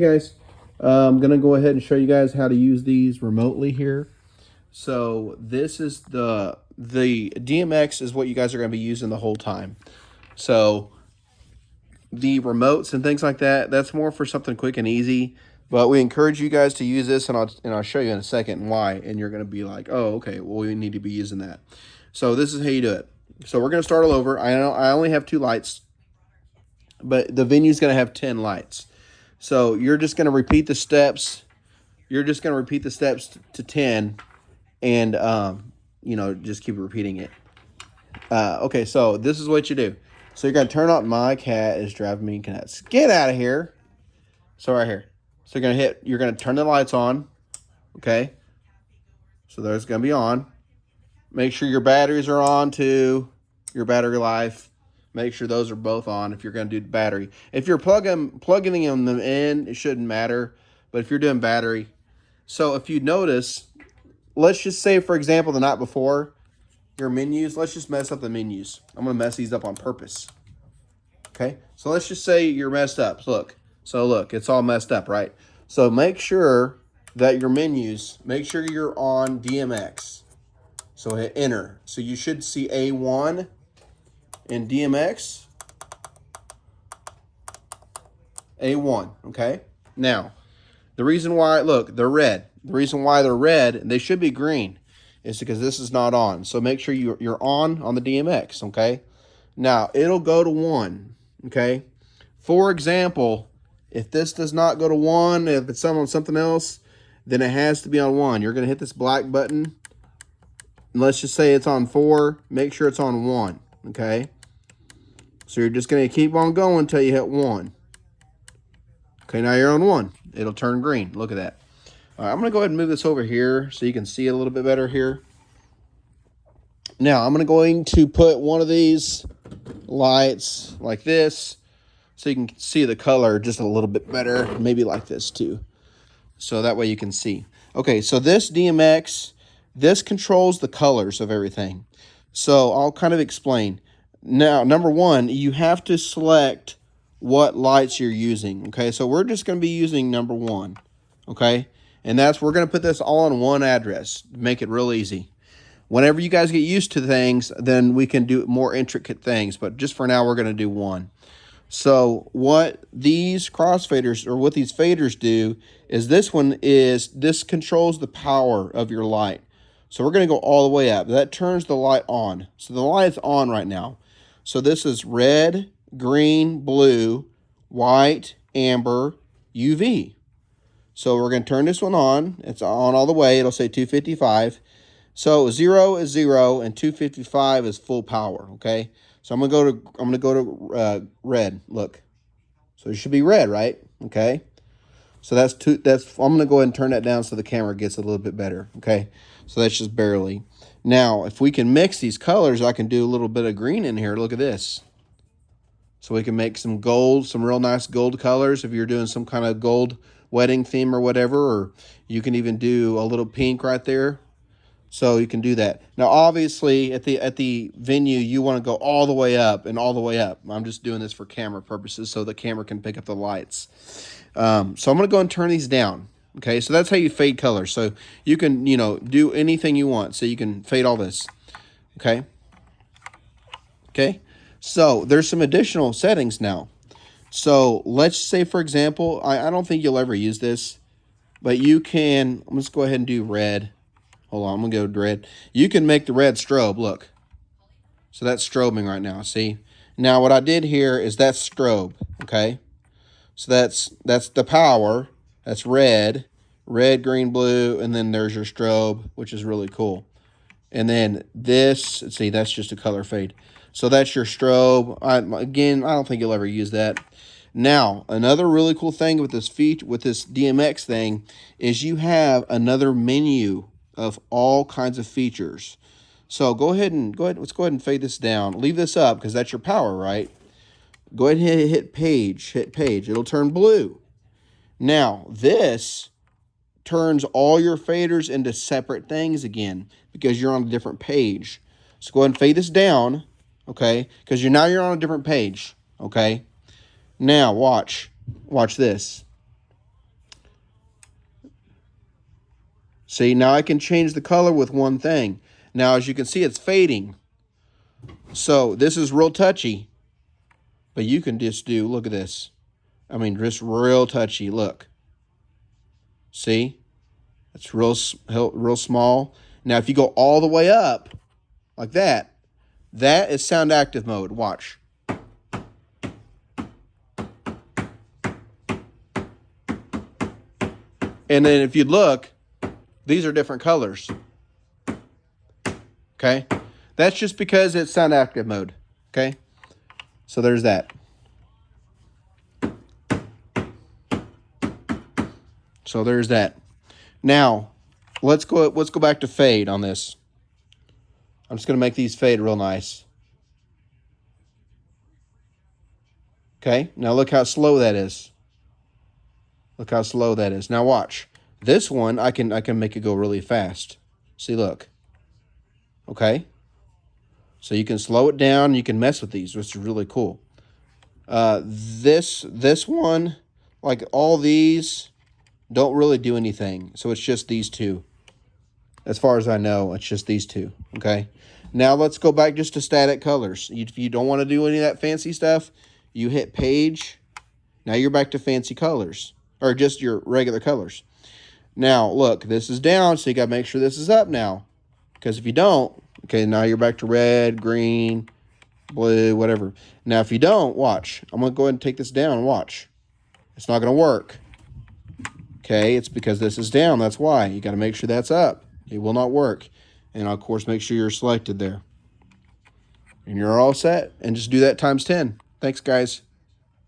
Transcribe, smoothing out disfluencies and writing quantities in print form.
Guys, I'm gonna go ahead and show you guys how to use these remotely here. So this is the DMX is what you guys are gonna be using the whole time. So the remotes and things like that, that's more for something quick and easy. But we encourage you guys to use this, and I'll show you in a second why. And you're gonna be like, oh, okay, well we need to be using that. So this is how you do it. So we're gonna start all over. I know I only have 2 lights, but the venue's gonna have 10 lights. So you're just going to repeat the steps. You're just going to repeat the steps to 10 and, just keep repeating it. Okay, so this is what you do. So you're going to turn on, my cat is driving me nuts. Get out of here. So right here. So you're going to turn the lights on. Okay. So there's going to be on. Make sure your batteries are on too. Your battery life. Make sure those are both on if you're going to do the battery. If you're plugging them in, it shouldn't matter. But if you're doing battery. So if you notice, let's just say, for example, the night before, your menus, let's just mess up the menus. I'm going to mess these up on purpose. Okay? So let's just say you're messed up. Look, it's all messed up, right? So make sure that your menus, make sure you're on DMX. So hit enter. So you should see A1 in DMX, A1, okay? Now, the reason why, look, they're red. The reason why they're red, and they should be green, is because this is not on. So make sure you're on the DMX, okay? Now, it'll go to 1, okay? For example, if this does not go to 1, if it's on something else, then it has to be on 1. You're going to hit this black button. And let's just say it's on 4. Make sure it's on 1, okay? So you're just going to keep on going until you hit 1. Okay, now you're on 1. It'll turn green. Look at that. All right, I'm going to go ahead and move this over here so you can see it a little bit better here. Now, I'm going to put one of these lights like this so you can see the color just a little bit better. Maybe like this too. So that way you can see. Okay, so this DMX, this controls the colors of everything. So I'll kind of explain. Now, number 1, you have to select what lights you're using, okay? So we're just going to be using number 1, okay? And we're going to put this all on one address to make it real easy. Whenever you guys get used to things, then we can do more intricate things, but just for now, we're going to do 1. So what these crossfaders, or what these faders do, is this controls the power of your light. So we're going to go all the way up. That turns the light on. So the light's on right now. So this is red, green, blue, white, amber, UV. So we're going to turn this one on. It's on all the way. It'll say 255. So 0 is 0 and 255 is full power, okay? So I'm going to go to red. Look. So it should be red, right? Okay? So I'm going to go ahead and turn that down so the camera gets a little bit better, okay? So that's just barely. Now, if we can mix these colors, I can do a little bit of green in here. Look at this. So we can make some gold, some real nice gold colors if you're doing some kind of gold wedding theme or whatever, or you can even do a little pink right there. So you can do that. Now, obviously, at the venue, you want to go all the way up and all the way up. I'm just doing this for camera purposes so the camera can pick up the lights. So I'm going to go and turn these down. Okay, so that's how you fade colors. So you can, do anything you want. So you can fade all this. Okay. Okay. So there's some additional settings now. So let's say, for example, I don't think you'll ever use this, but you can, let's go ahead and do red. Hold on, I'm going to go red. You can make the red strobe, look. So that's strobing right now, see? Now what I did here is that's strobe, okay? So that's the power. That's red, green, blue, and then there's your strobe, which is really cool. And then this, let's see, that's just a color fade. So that's your strobe. Again, I don't think you'll ever use that. Now, another really cool thing with this DMX thing is you have another menu of all kinds of features. So let's go ahead and fade this down. Leave this up because that's your power, right? Go ahead and hit page. It'll turn blue. Now, this turns all your faders into separate things again because you're on a different page. So go ahead and fade this down, okay? Because you're on a different page, okay? Now, watch this. See, now I can change the color with one thing. Now, as you can see, it's fading. So this is real touchy. But you can just do, look at this. I mean, just real touchy, look. See? It's real small. Now, if you go all the way up, like that, that is sound active mode. Watch. And then if you look, these are different colors. Okay? That's just because it's sound active mode. Okay? So there's that. So there's that. Now, let's go back to fade on this. I'm just going to make these fade real nice. Okay? Now look how slow that is. Look how slow that is. Now watch. This one I can make it go really fast. See, look. Okay? So you can slow it down, you can mess with these, which is really cool. This one, like all these, don't really do anything. So it's just these two. As far as I know, it's just these two. Okay? Now let's go back just to static colors. If you don't want to do any of that fancy stuff, you hit page. Now you're back to fancy colors. Or just your regular colors. Now, look, this is down, so you got to make sure this is up now. Because if you don't, okay, now you're back to red, green, blue, whatever. Now, if you don't, watch. I'm going to go ahead and take this down and watch. It's not going to work. Okay, it's because this is down. That's why. You got to make sure that's up. It will not work. And, of course, make sure you're selected there. And you're all set. And just do that times 10. Thanks, guys.